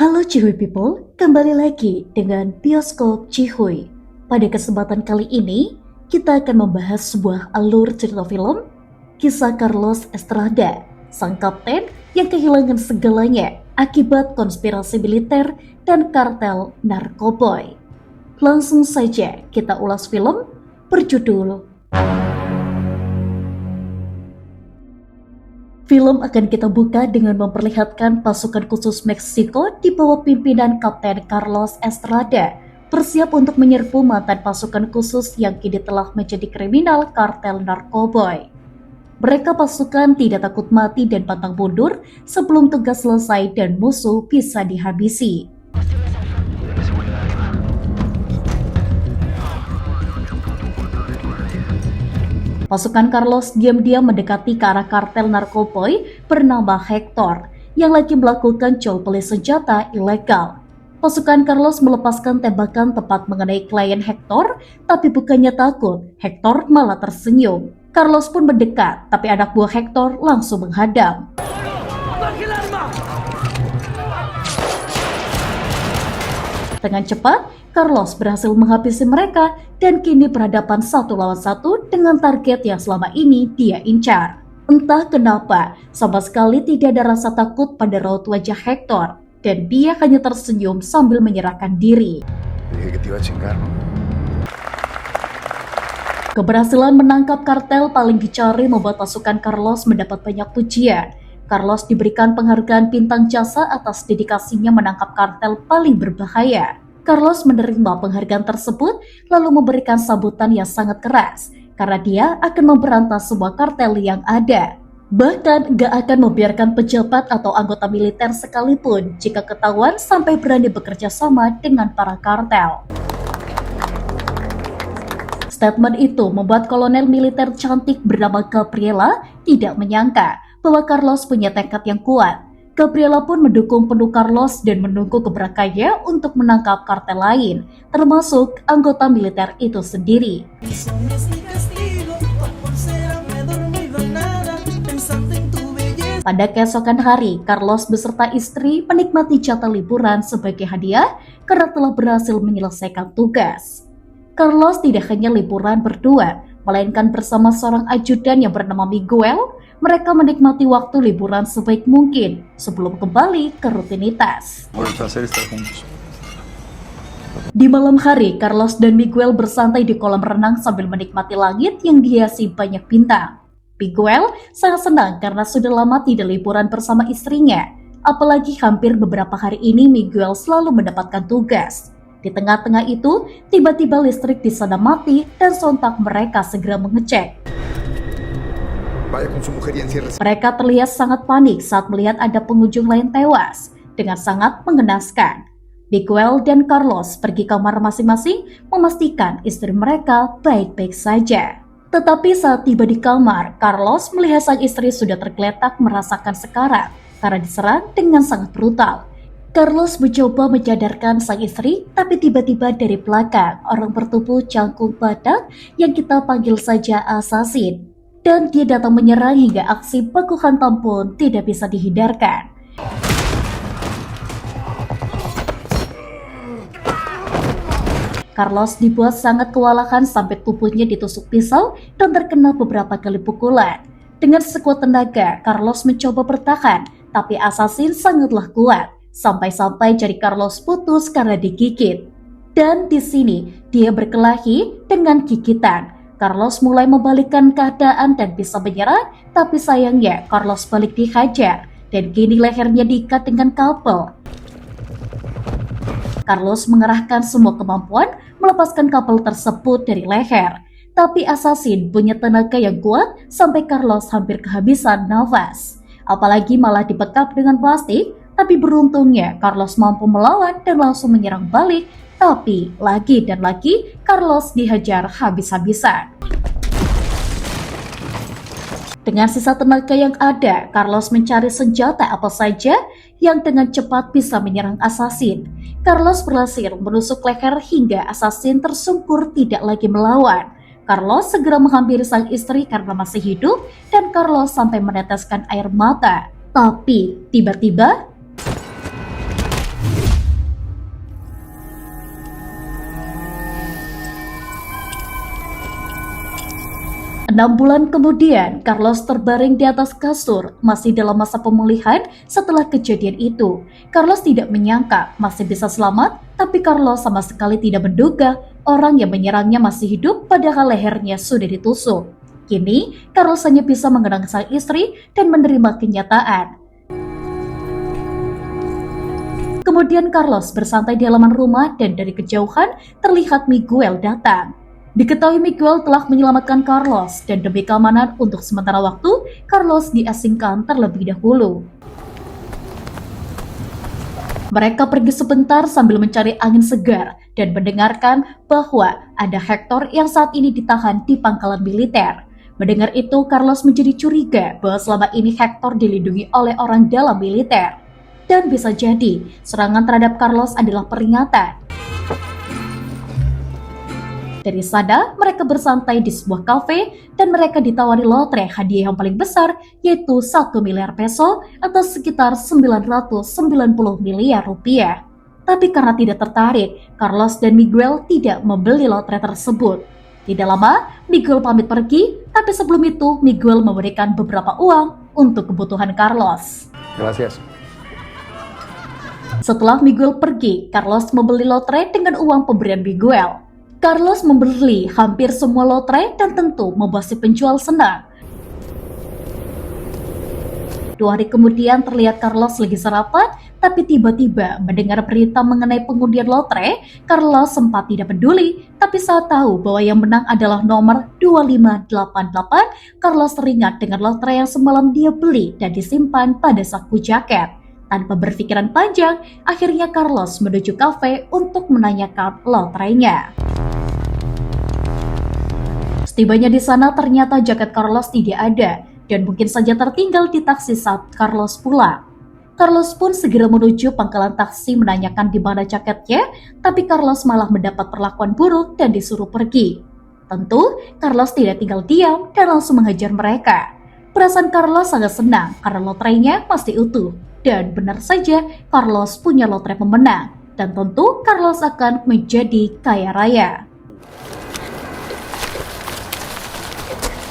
Halo Cihuy People, kembali lagi dengan Bioskop Cihuy. Pada kesempatan kali ini, kita akan membahas sebuah alur cerita film, kisah Carlos Estrada, sang kapten yang kehilangan segalanya akibat konspirasi militer dan kartel narkoboy. Langsung saja kita ulas film berjudul Film akan kita buka dengan memperlihatkan pasukan khusus Meksiko di bawah pimpinan Kapten Carlos Estrada bersiap untuk menyerbu mantan pasukan khusus yang kini telah menjadi kriminal kartel narkoboy. Mereka pasukan tidak takut mati dan pantang mundur sebelum tugas selesai dan musuh bisa dihabisi. Pasukan Carlos diam-diam mendekati ke arah kartel narkoboy bernama Hector yang lagi melakukan jual beli senjata ilegal. Pasukan Carlos melepaskan tembakan tepat mengenai klien Hector, tapi bukannya takut, Hector malah tersenyum. Carlos pun mendekat, tapi anak buah Hector langsung menghadang. Dengan cepat, Carlos berhasil menghabisi mereka dan kini berhadapan satu lawan satu dengan target yang selama ini dia incar. Entah kenapa, sama sekali tidak ada rasa takut pada raut wajah Hector dan dia hanya tersenyum sambil menyerahkan diri. Keberhasilan menangkap kartel paling dicari membuat pasukan Carlos mendapat banyak pujian. Carlos diberikan penghargaan bintang jasa atas dedikasinya menangkap kartel paling berbahaya. Carlos menerima penghargaan tersebut lalu memberikan sambutan yang sangat keras karena dia akan memberantas semua kartel yang ada. Bahkan gak akan membiarkan pejabat atau anggota militer sekalipun jika ketahuan sampai berani bekerja sama dengan para kartel. Statement itu membuat kolonel militer cantik bernama Gabriela tidak menyangka bahwa Carlos punya tekad yang kuat. Gabriela pun mendukung penuh Carlos dan menunggu gebrakannya untuk menangkap kartel lain, termasuk anggota militer itu sendiri. Pada keesokan hari, Carlos beserta istri menikmati jatah liburan sebagai hadiah karena telah berhasil menyelesaikan tugas. Carlos tidak hanya liburan berdua, melainkan bersama seorang ajudan yang bernama Miguel. Mereka menikmati waktu liburan sebaik mungkin sebelum kembali ke rutinitas. Di malam hari, Carlos dan Miguel bersantai di kolam renang sambil menikmati langit yang dihiasi banyak bintang. Miguel sangat senang karena sudah lama tidak liburan bersama istrinya. Apalagi hampir beberapa hari ini Miguel selalu mendapatkan tugas. Di tengah-tengah itu, tiba-tiba listrik di sana mati dan sontak mereka segera mengecek. Mereka terlihat sangat panik saat melihat ada pengunjung lain tewas, dengan sangat mengenaskan. Miguel dan Carlos pergi kamar masing-masing memastikan istri mereka baik-baik saja. Tetapi saat tiba di kamar, Carlos melihat sang istri sudah tergeletak merasakan sekarat karena diserang dengan sangat brutal. Carlos mencoba menyadarkan sang istri, tapi tiba-tiba dari belakang orang bertubuh cangkung badak yang kita panggil saja assassin. Dan dia datang menyerang hingga aksi baku hantam pun tidak bisa dihindarkan. Carlos dibuat sangat kewalahan sampai tubuhnya ditusuk pisau dan terkena beberapa kali pukulan. Dengan sekuat tenaga, Carlos mencoba bertahan, tapi assassin sangatlah kuat, sampai-sampai jari Carlos putus karena digigit. Dan di sini dia berkelahi dengan gigitan. Carlos mulai membalikkan keadaan dan bisa menyerah, tapi sayangnya Carlos balik dihajar dan kini lehernya diikat dengan kabel. Carlos mengerahkan semua kemampuan melepaskan kabel tersebut dari leher, tapi assassin punya tenaga yang kuat sampai Carlos hampir kehabisan nafas. Apalagi malah dibekap dengan plastik, tapi beruntungnya Carlos mampu melawan dan langsung menyerang balik. Tapi lagi dan lagi Carlos dihajar habis-habisan. Dengan sisa tenaga yang ada, Carlos mencari senjata apa saja yang dengan cepat bisa menyerang assassin. Carlos berhasil menusuk leher hingga assassin tersungkur tidak lagi melawan. Carlos segera menghampiri sang istri karena masih hidup dan Carlos sampai meneteskan air mata. Tapi tiba-tiba 6 bulan kemudian, Carlos terbaring di atas kasur, masih dalam masa pemulihan setelah kejadian itu. Carlos tidak menyangka masih bisa selamat, tapi Carlos sama sekali tidak menduga orang yang menyerangnya masih hidup padahal lehernya sudah ditusuk. Kini, Carlos hanya bisa mengenang sang istri dan menerima kenyataan. Kemudian Carlos bersantai di halaman rumah dan dari kejauhan terlihat Miguel datang. Diketahui Miguel telah menyelamatkan Carlos dan demi keamanan untuk sementara waktu, Carlos diasingkan terlebih dahulu. Mereka pergi sebentar sambil mencari angin segar dan mendengarkan bahwa ada Hector yang saat ini ditahan di pangkalan militer. Mendengar itu, Carlos menjadi curiga bahwa selama ini Hector dilindungi oleh orang dalam militer. Dan bisa jadi, serangan terhadap Carlos adalah peringatan. Dari sana, mereka bersantai di sebuah kafe dan mereka ditawari lotre hadiah yang paling besar, yaitu 1 miliar peso atau sekitar 990 miliar rupiah. Tapi karena tidak tertarik, Carlos dan Miguel tidak membeli lotre tersebut. Tidak lama, Miguel pamit pergi, tapi sebelum itu Miguel memberikan beberapa uang untuk kebutuhan Carlos. Gracias. Setelah Miguel pergi, Carlos membeli lotre dengan uang pemberian Miguel. Carlos membeli hampir semua lotre dan tentu membuat si penjual senang. 2 hari kemudian terlihat Carlos lagi sarapan, tapi tiba-tiba mendengar berita mengenai pengundian lotre. Carlos sempat tidak peduli, tapi saat tahu bahwa yang menang adalah nomor 2588, Carlos teringat dengan lotre yang semalam dia beli dan disimpan pada saku jaket. Tanpa berpikiran panjang, akhirnya Carlos menuju kafe untuk menanyakan lotrenya. Setibanya di sana ternyata jaket Carlos tidak ada dan mungkin saja tertinggal di taksi saat Carlos pulang. Carlos pun segera menuju pangkalan taksi menanyakan di mana jaketnya, tapi Carlos malah mendapat perlakuan buruk dan disuruh pergi. Tentu, Carlos tidak tinggal diam dan langsung menghajar mereka. Perasaan Carlos sangat senang karena lotrenya masih utuh. Dan benar saja, Carlos punya lotre pemenang. Dan tentu Carlos akan menjadi kaya raya.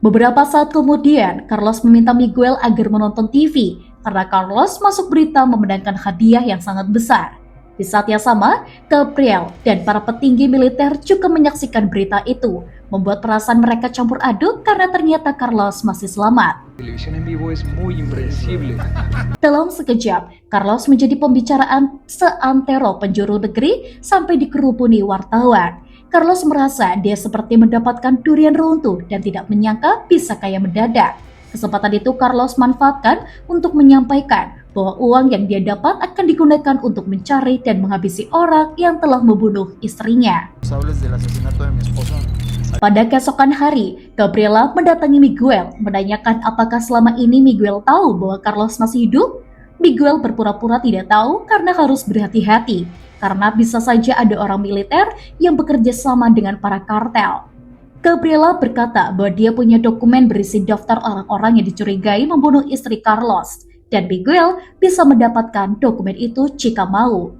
Beberapa saat kemudian, Carlos meminta Miguel agar menonton TV karena Carlos masuk berita memenangkan hadiah yang sangat besar. Di saat yang sama, Gabriel dan para petinggi militer juga menyaksikan berita itu, membuat perasaan mereka campur aduk karena ternyata Carlos masih selamat. Dalam sekejap, Carlos menjadi pembicaraan seantero penjuru negeri sampai dikerubuni wartawan. Carlos merasa dia seperti mendapatkan durian runtuh dan tidak menyangka bisa kaya mendadak. Kesempatan itu Carlos manfaatkan untuk menyampaikan bahwa uang yang dia dapat akan digunakan untuk mencari dan menghabisi orang yang telah membunuh istrinya. Pada keesokan hari, Gabriela mendatangi Miguel menanyakan apakah selama ini Miguel tahu bahwa Carlos masih hidup. Miguel berpura-pura tidak tahu karena harus berhati-hati, karena bisa saja ada orang militer yang bekerja sama dengan para kartel. Gabriela berkata bahwa dia punya dokumen berisi daftar orang-orang yang dicurigai membunuh istri Carlos, dan Miguel bisa mendapatkan dokumen itu jika mau.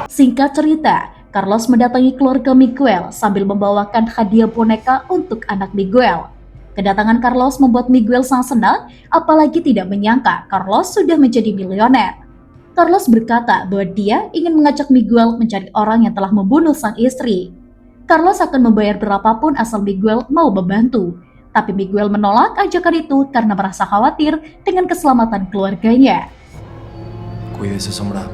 Singkat cerita, Carlos mendatangi keluarga Miguel sambil membawakan hadiah boneka untuk anak Miguel. Kedatangan Carlos membuat Miguel sangat senang, apalagi tidak menyangka Carlos sudah menjadi miliuner. Carlos berkata bahwa dia ingin mengajak Miguel mencari orang yang telah membunuh sang istri. Carlos akan membayar berapapun asal Miguel mau membantu. Tapi Miguel menolak ajakan itu karena merasa khawatir dengan keselamatan keluarganya. Cuídese, Sombra.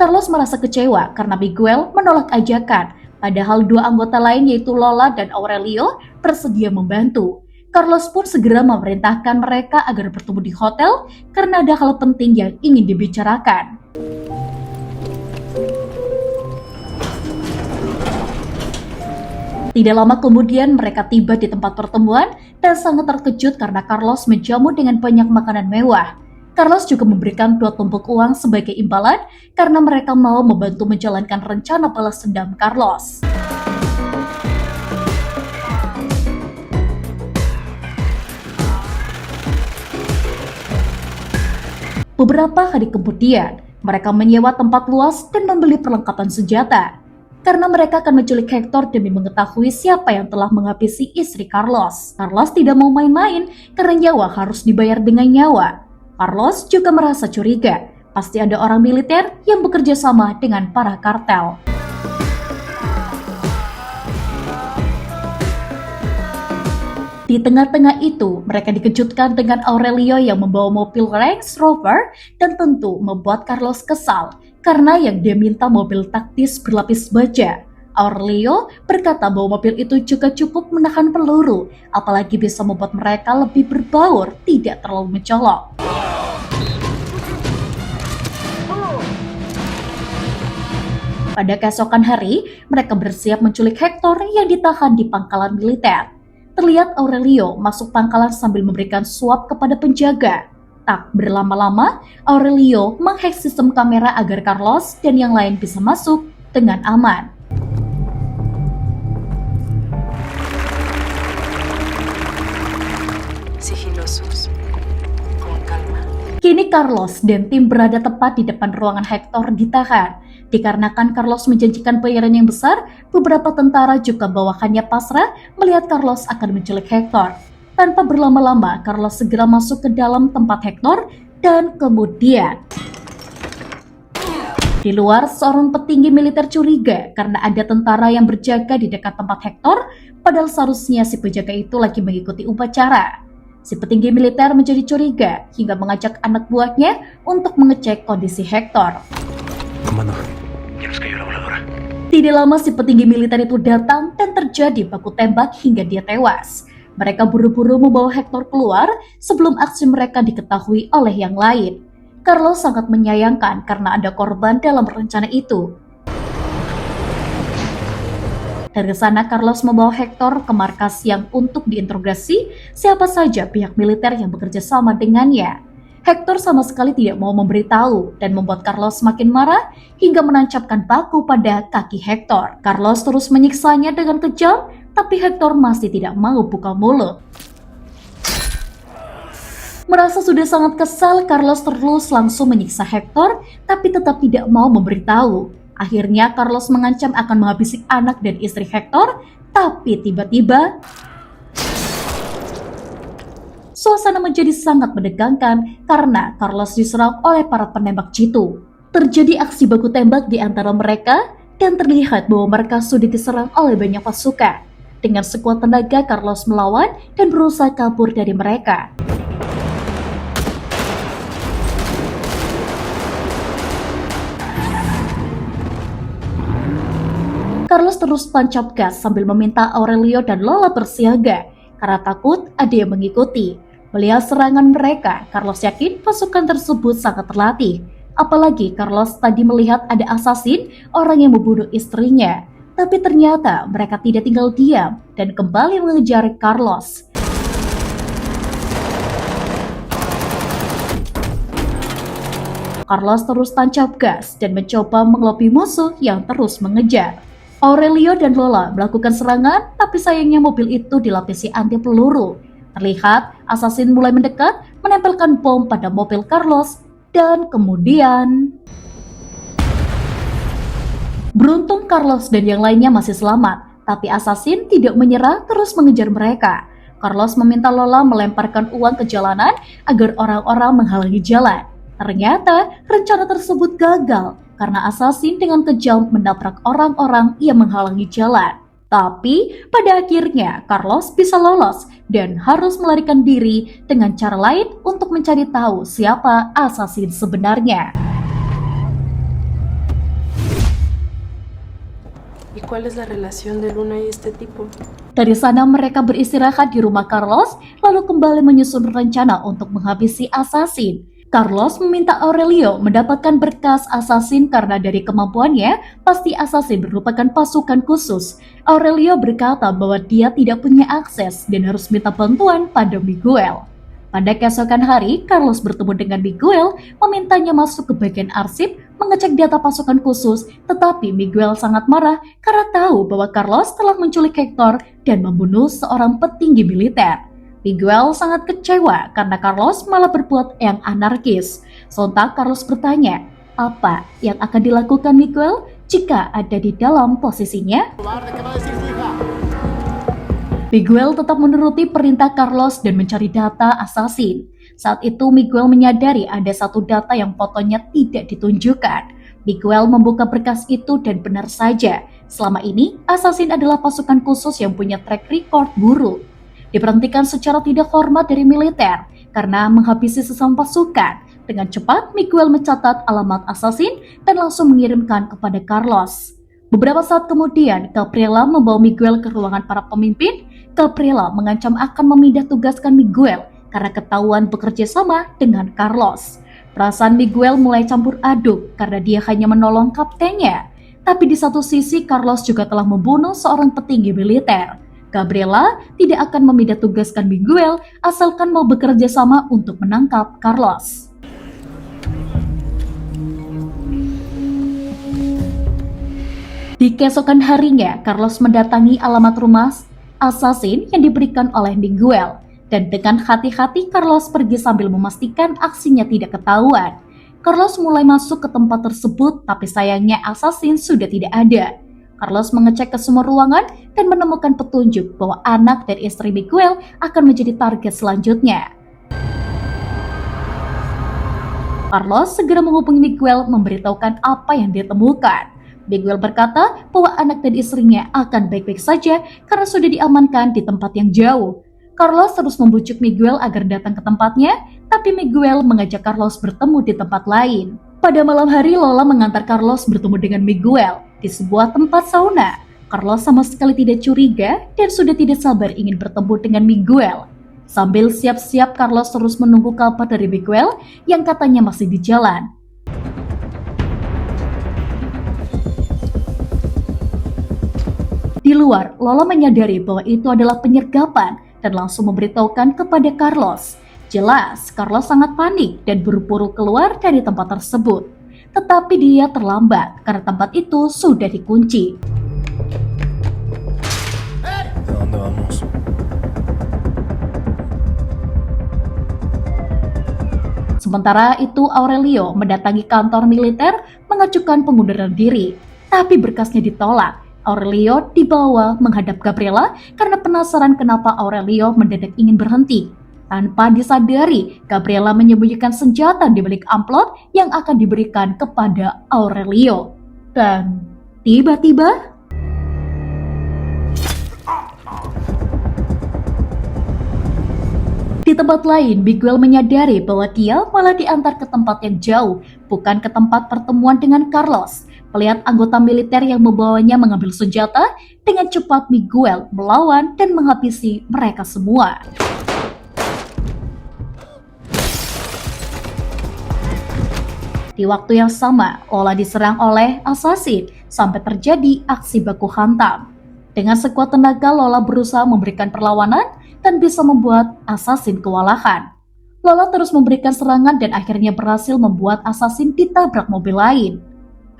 Carlos merasa kecewa karena Miguel menolak ajakan, padahal 2 anggota lain yaitu Lola dan Aurelio bersedia membantu. Carlos pun segera memerintahkan mereka agar bertemu di hotel karena ada hal penting yang ingin dibicarakan. Tidak lama kemudian mereka tiba di tempat pertemuan dan sangat terkejut karena Carlos menjamu dengan banyak makanan mewah. Carlos juga memberikan 2 tumpuk uang sebagai imbalan karena mereka mau membantu menjalankan rencana balas dendam Carlos. Beberapa hari kemudian, mereka menyewa tempat luas dan membeli perlengkapan senjata. karena mereka akan menculik Hector demi mengetahui siapa yang telah menghabisi istri Carlos. Carlos tidak mau main-main karena nyawa harus dibayar dengan nyawa. Carlos juga merasa curiga, pasti ada orang militer yang bekerja sama dengan para kartel. Di tengah-tengah itu, mereka dikejutkan dengan Aurelio yang membawa mobil Range Rover dan tentu membuat Carlos kesal karena yang dia minta mobil taktis berlapis baja. Aurelio berkata bahwa mobil itu juga cukup menahan peluru, apalagi bisa membuat mereka lebih berbaur, tidak terlalu mencolok. Pada keesokan hari, mereka bersiap menculik Hector yang ditahan di pangkalan militer. Terlihat Aurelio masuk pangkalan sambil memberikan suap kepada penjaga. Tak berlama-lama, Aurelio menghack sistem kamera agar Carlos dan yang lain bisa masuk dengan aman. Sigilosos, con calma. Kini Carlos dan tim berada tepat di depan ruangan Hector ditahan. Dikarenakan Carlos menjanjikan bayaran yang besar, beberapa tentara juga bawahannya pasrah melihat Carlos akan menculik Hector. Tanpa berlama-lama, Carlos segera masuk ke dalam tempat Hector dan kemudian di luar, seorang petinggi militer curiga karena ada tentara yang berjaga di dekat tempat Hector, padahal seharusnya si penjaga itu lagi mengikuti upacara. Si petinggi militer menjadi curiga hingga mengajak anak buahnya untuk mengecek kondisi Hector. Comando, ya nos cayó la voladora. Tidak lama si petinggi militer itu datang dan terjadi baku tembak hingga dia tewas. Mereka buru-buru membawa Hector keluar sebelum aksi mereka diketahui oleh yang lain. Carlos sangat menyayangkan karena ada korban dalam rencana itu. Dari sana Carlos membawa Hector ke markas yang untuk diinterogasi siapa saja pihak militer yang bekerja sama dengannya. Hector sama sekali tidak mau memberitahu dan membuat Carlos makin marah hingga menancapkan paku pada kaki Hector. Carlos terus menyiksanya dengan kejam, tapi Hector masih tidak mau buka mulut. Merasa sudah sangat kesal, Carlos terus langsung menyiksa Hector, tapi tetap tidak mau memberitahu. Akhirnya Carlos mengancam akan menghabisi anak dan istri Hector, tapi tiba-tiba suasana menjadi sangat menegangkan karena Carlos diserang oleh para penembak jitu. Terjadi aksi baku tembak di antara mereka dan terlihat bahwa mereka sudah diserang oleh banyak pasukan. Dengan sekuat tenaga Carlos melawan dan berusaha kabur dari mereka. Carlos terus tancap gas sambil meminta Aurelio dan Lola bersiaga karena takut ada yang mengikuti. Melihat serangan mereka, Carlos yakin pasukan tersebut sangat terlatih. Apalagi Carlos tadi melihat ada asasin, orang yang membunuh istrinya. Tapi ternyata mereka tidak tinggal diam dan kembali mengejar Carlos. Carlos terus tancap gas dan mencoba mengelopi musuh yang terus mengejar. Aurelio dan Lola melakukan serangan, tapi sayangnya mobil itu dilapisi anti peluru. Terlihat, asasin mulai mendekat, menempelkan bom pada mobil Carlos, dan kemudian beruntung Carlos dan yang lainnya masih selamat, tapi asasin tidak menyerah terus mengejar mereka. Carlos meminta Lola melemparkan uang ke jalanan agar orang-orang menghalangi jalan. Ternyata rencana tersebut gagal karena asasin dengan kejam menabrak orang-orang yang menghalangi jalan. Tapi pada akhirnya Carlos bisa lolos dan harus melarikan diri dengan cara lain untuk mencari tahu siapa asasin sebenarnya. ¿Y cuál es la relación de Luna y este tipo? Dari sana mereka beristirahat di rumah Carlos lalu kembali menyusun rencana untuk menghabisi asasin. Carlos meminta Aurelio mendapatkan berkas asasin karena dari kemampuannya, pasti asasin merupakan pasukan khusus. Aurelio berkata bahwa dia tidak punya akses dan harus minta bantuan pada Miguel. Pada keesokan hari, Carlos bertemu dengan Miguel, memintanya masuk ke bagian arsip, mengecek data pasukan khusus, tetapi Miguel sangat marah karena tahu bahwa Carlos telah menculik Hector dan membunuh seorang petinggi militer. Miguel sangat kecewa karena Carlos malah berbuat yang anarkis. Sontak Carlos bertanya, apa yang akan dilakukan Miguel jika ada di dalam posisinya. Miguel tetap menuruti perintah Carlos dan mencari data assassin. Saat itu Miguel menyadari ada satu data yang fotonya tidak ditunjukkan. Miguel membuka berkas itu dan benar saja, selama ini assassin adalah pasukan khusus yang punya track record buruk. Diberhentikan secara tidak hormat dari militer karena menghabisi sesama pasukan. Dengan cepat Miguel mencatat alamat assassin dan langsung mengirimkan kepada Carlos. Beberapa saat kemudian, Gabriela membawa Miguel ke ruangan para pemimpin. Gabriela mengancam akan memindah tugaskan Miguel karena ketahuan bekerja sama dengan Carlos. Perasaan Miguel mulai campur aduk karena dia hanya menolong kaptennya. Tapi di satu sisi, Carlos juga telah membunuh seorang petinggi militer. Gabriela tidak akan memindah tugaskan Miguel asalkan mau bekerja sama untuk menangkap Carlos. Di keesokan harinya, Carlos mendatangi alamat rumah assassin yang diberikan oleh Miguel. Dan dengan hati-hati Carlos pergi sambil memastikan aksinya tidak ketahuan. Carlos mulai masuk ke tempat tersebut, tapi sayangnya assassin sudah tidak ada. Carlos mengecek ke semua ruangan dan menemukan petunjuk bahwa anak dan istri Miguel akan menjadi target selanjutnya. Carlos segera menghubungi Miguel memberitahukan apa yang dia temukan. Miguel berkata bahwa anak dan istrinya akan baik-baik saja karena sudah diamankan di tempat yang jauh. Carlos terus membujuk Miguel agar datang ke tempatnya, tapi Miguel mengajak Carlos bertemu di tempat lain. Pada malam hari, Lola mengantar Carlos bertemu dengan Miguel di sebuah tempat sauna. Carlos sama sekali tidak curiga dan sudah tidak sabar ingin bertemu dengan Miguel. Sambil siap-siap, Carlos terus menunggu kabar dari Miguel yang katanya masih di jalan. Di luar, Lola menyadari bahwa itu adalah penyergapan dan langsung memberitahukan kepada Carlos. Jelas, Carlos sangat panik dan buru-buru keluar dari tempat tersebut. Tetapi dia terlambat karena tempat itu sudah dikunci. ¿Dónde vamos? Sementara itu Aurelio mendatangi kantor militer mengajukan pengunduran diri, tapi berkasnya ditolak. Aurelio dibawa menghadap Gabriela karena penasaran kenapa Aurelio mendadak ingin berhenti. Tanpa disadari, Gabriela menyembunyikan senjata di balik amplop yang akan diberikan kepada Aurelio. Dan tiba-tiba di tempat lain, Miguel menyadari bahwa dia malah diantar ke tempat yang jauh, bukan ke tempat pertemuan dengan Carlos. Melihat anggota militer yang membawanya mengambil senjata, dengan cepat Miguel melawan dan menghabisi mereka semua. Di waktu yang sama, Lola diserang oleh assassin sampai terjadi aksi baku hantam. Dengan sekuat tenaga, Lola berusaha memberikan perlawanan dan bisa membuat assassin kewalahan. Lola terus memberikan serangan dan akhirnya berhasil membuat assassin ditabrak mobil lain.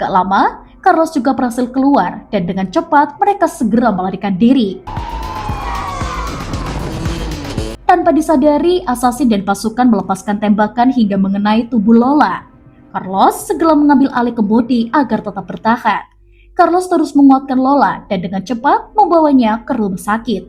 Gak lama, Carlos juga berhasil keluar dan dengan cepat mereka segera melarikan diri. Tanpa disadari, assassin dan pasukan melepaskan tembakan hingga mengenai tubuh Lola. Carlos segera mengambil alih kemudi agar tetap bertahan. Carlos terus menguatkan Lola dan dengan cepat membawanya ke rumah sakit.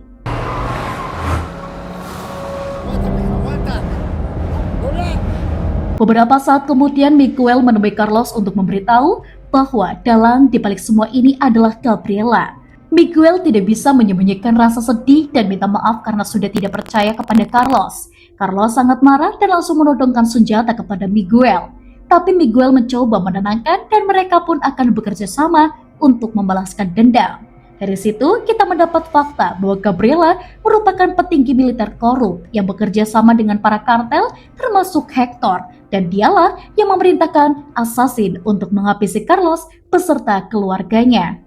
Beberapa saat kemudian, Miguel menemui Carlos untuk memberitahu bahwa dalang di balik semua ini adalah Gabriela. Miguel tidak bisa menyembunyikan rasa sedih dan minta maaf karena sudah tidak percaya kepada Carlos. Carlos sangat marah dan langsung menodongkan senjata kepada Miguel. Tapi Miguel mencoba menenangkan dan mereka pun akan bekerja sama untuk membalaskan dendam. Dari situ kita mendapat fakta bahwa Gabriela merupakan petinggi militer korup yang bekerja sama dengan para kartel termasuk Hector, dan dialah yang memerintahkan assassin untuk menghabisi Carlos beserta keluarganya.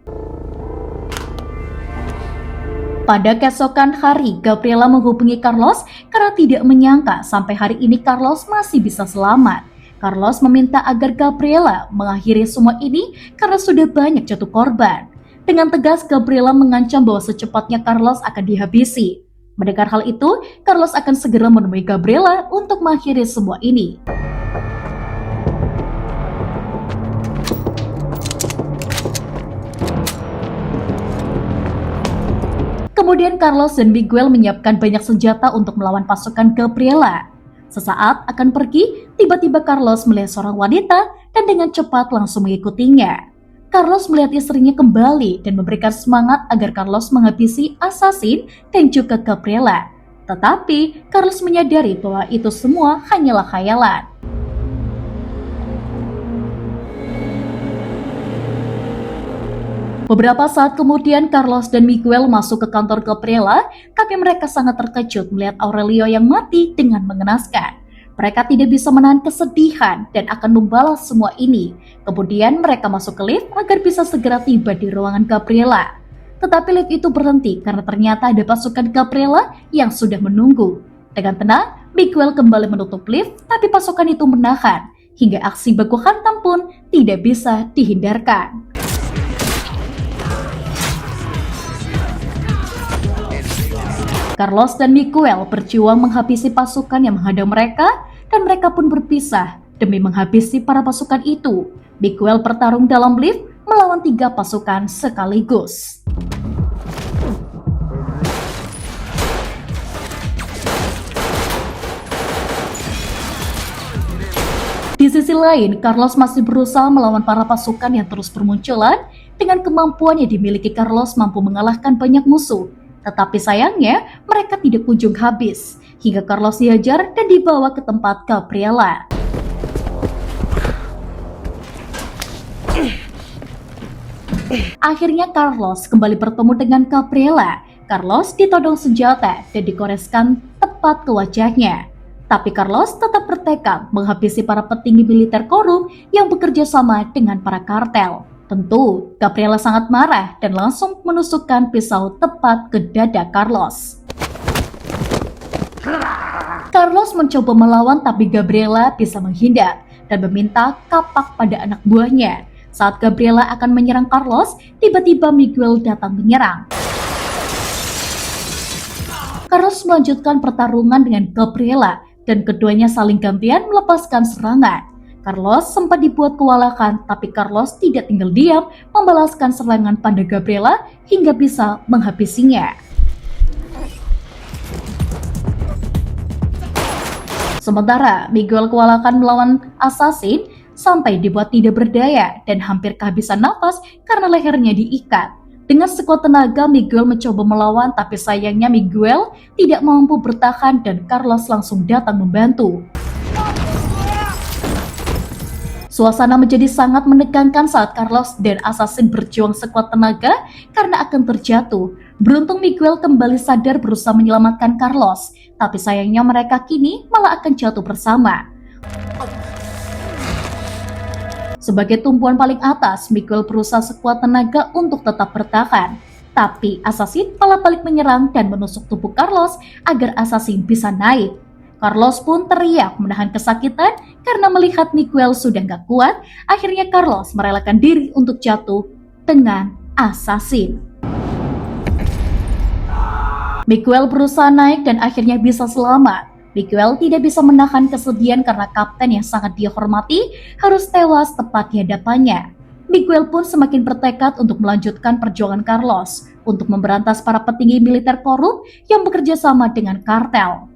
Pada keesokan hari, Gabriela menghubungi Carlos karena tidak menyangka sampai hari ini Carlos masih bisa selamat. Carlos meminta agar Gabriela mengakhiri semua ini karena sudah banyak jatuh korban. Dengan tegas, Gabriela mengancam bahwa secepatnya Carlos akan dihabisi. Mendengar hal itu, Carlos akan segera menemui Gabriela untuk mengakhiri semua ini. Kemudian Carlos dan Miguel menyiapkan banyak senjata untuk melawan pasukan Gabriela. Sesaat akan pergi, tiba-tiba Carlos melihat seorang wanita dan dengan cepat langsung mengikutinya. Carlos melihat istrinya kembali dan memberikan semangat agar Carlos menghabisi assassin dan juga Gabriela. Tetapi Carlos menyadari bahwa itu semua hanyalah khayalan. Beberapa saat kemudian Carlos dan Miguel masuk ke kantor Gabriela, tapi mereka sangat terkejut melihat Aurelio yang mati dengan mengenaskan. Mereka tidak bisa menahan kesedihan dan akan membalas semua ini. Kemudian mereka masuk ke lift agar bisa segera tiba di ruangan Gabriela. Tetapi lift itu berhenti karena ternyata ada pasukan Gabriela yang sudah menunggu. Dengan tenang, Miguel kembali menutup lift, tapi pasukan itu menahan, hingga aksi baku hantam pun tidak bisa dihindarkan. Carlos dan Miguel berjuang menghabisi pasukan yang menghadang mereka, dan mereka pun berpisah demi menghabisi para pasukan itu. Miguel bertarung dalam lift melawan 3 pasukan sekaligus. Di sisi lain, Carlos masih berusaha melawan para pasukan yang terus bermunculan. Dengan kemampuan yang dimiliki, Carlos mampu mengalahkan banyak musuh. Tetapi sayangnya, mereka tidak kunjung habis, hingga Carlos dihajar dan dibawa ke tempat Gabriela. Akhirnya Carlos kembali bertemu dengan Gabriela. Carlos ditodong senjata dan dikoreskan tepat ke wajahnya. Tapi Carlos tetap bertekad menghabisi para petinggi militer korup yang bekerja sama dengan para kartel. Tentu, Gabriela sangat marah dan langsung menusukkan pisau tepat ke dada Carlos. Carlos mencoba melawan, tapi Gabriela bisa menghindar dan meminta kapak pada anak buahnya. Saat Gabriela akan menyerang Carlos, tiba-tiba Miguel datang menyerang. Carlos melanjutkan pertarungan dengan Gabriela dan keduanya saling gantian melepaskan serangan. Carlos sempat dibuat kewalahan, tapi Carlos tidak tinggal diam, membalaskan serangan pada Gabriela hingga bisa menghabisinya. Sementara Miguel kewalahan melawan assassin sampai dibuat tidak berdaya dan hampir kehabisan nafas karena lehernya diikat. Dengan sekuat tenaga Miguel mencoba melawan, tapi sayangnya Miguel tidak mampu bertahan dan Carlos langsung datang membantu. Suasana menjadi sangat menegangkan saat Carlos dan assassin berjuang sekuat tenaga karena akan terjatuh. Beruntung Miguel kembali sadar berusaha menyelamatkan Carlos, tapi sayangnya mereka kini malah akan jatuh bersama. Sebagai tumpuan paling atas, Miguel berusaha sekuat tenaga untuk tetap bertahan. Tapi assassin malah balik menyerang dan menusuk tubuh Carlos agar assassin bisa naik. Carlos pun teriak menahan kesakitan karena melihat Miguel sudah gak kuat. Akhirnya Carlos merelakan diri untuk jatuh dengan assassin. Miguel berusaha naik dan akhirnya bisa selamat. Miguel tidak bisa menahan kesedihan karena kapten yang sangat dia hormati harus tewas tepat di hadapannya. Miguel pun semakin bertekad untuk melanjutkan perjuangan Carlos untuk memberantas para petinggi militer korup yang bekerja sama dengan kartel.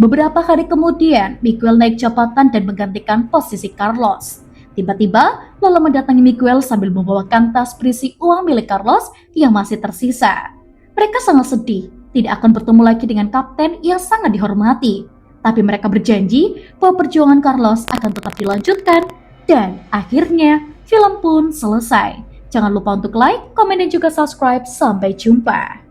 Beberapa hari kemudian, Miguel naik jabatan dan menggantikan posisi Carlos. Tiba-tiba, Lola mendatangi Miguel sambil membawakan tas berisi uang milik Carlos yang masih tersisa. Mereka sangat sedih, tidak akan bertemu lagi dengan kapten yang sangat dihormati. Tapi mereka berjanji bahwa perjuangan Carlos akan tetap dilanjutkan, dan akhirnya film pun selesai. Jangan lupa untuk like, komen, dan juga subscribe. Sampai jumpa.